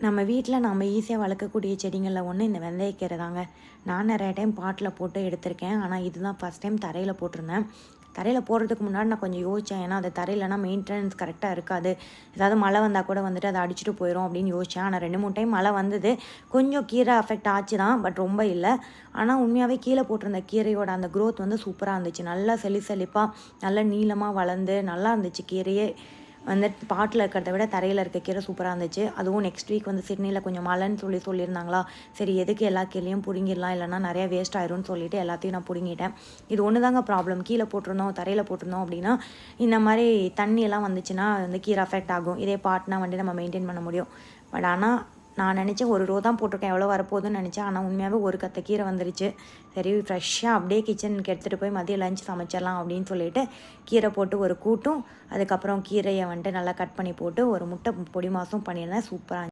நம்ம வீட்டில் நம்ம ஈஸியாக வளர்க்கக்கூடிய செடிகளில் ஒன்று இந்த வெந்தயக்கீரை தாங்க. நான் நிறைய டைம் பாட்டில் போட்டு எடுத்திருக்கேன். ஆனால் இதுதான் ஃபஸ்ட் டைம் தரையில் போட்டிருந்தேன். தரையில் போடுறதுக்கு முன்னாடி நான் கொஞ்சம் யோசித்தேன். ஏன்னா அது தரையிலனா மெயின்டெனன்ஸ் கரெக்டாக இருக்காது. ஏதாவது மழை வந்தால் கூட வந்துட்டு அதை அடிச்சுட்டு போயிடும் அப்படின்னு யோசித்தேன். ஆனால் 2-3 டைம் மழை வந்தது. கொஞ்சம் கீரை அஃபெக்ட் ஆச்சு தான், பட் ரொம்ப இல்லை. ஆனால் உண்மையாகவே கீழே போட்டிருந்த கீரையோட அந்த க்ரோத் வந்து சூப்பராக இருந்துச்சு. நல்லா செழிப்பாக நல்லா நீளமாக வளர்ந்து நல்லா இருந்துச்சு. கீரையே வந்து பாட்டில் இருக்கிறத விட தரையில் இருக்க கீரை சூப்பராக இருந்துச்சு. அதுவும் நெக்ஸ்ட் வீக் வந்து சிட்னியில் கொஞ்சம் மழைன்னு சொல்லியிருந்தாங்களா, சரி எதுக்கு எல்லா கீரையும் பிடுங்கிடலாம், இல்லைனா நிறையா வேஸ்ட் ஆயிரும்னு சொல்லிட்டு எல்லாத்தையும் நான் பிடுங்கிட்டேன். இது ஒன்று தாங்க ப்ராப்ளம். கீழே போட்டிருந்தோம் தரையில் போட்டிருந்தோம் அப்படின்னா இந்த மாதிரி தண்ணியெல்லாம் வந்துச்சுன்னா வந்து கீரை அஃபெக்ட் ஆகும். இதே பாட்னா வந்து நம்ம மெயின்டைன் பண்ண முடியும். பட் ஆனால் நான் நினச்சேன் ஒரு ரோ தான் போட்டிருக்கேன், எவ்வளோ வரப்போகுதுன்னு நினச்சேன். ஆனால் உண்மையாகவே ஒரு கத்தை கீரை வந்துருச்சு. சரி ஃப்ரெஷ்ஷாக அப்படியே கிச்சனுக்கு எடுத்துகிட்டு போய் மதியம் லஞ்ச் சமைச்சிடலாம் அப்படின்னு சொல்லிட்டு கீரை போட்டு ஒரு கூட்டும், அதுக்கப்புறம் கீரையை வந்துட்டு நல்லா கட் பண்ணி போட்டு ஒரு முட்டை பொடி மாசும் பண்ணியிருந்தேன். சூப்பராக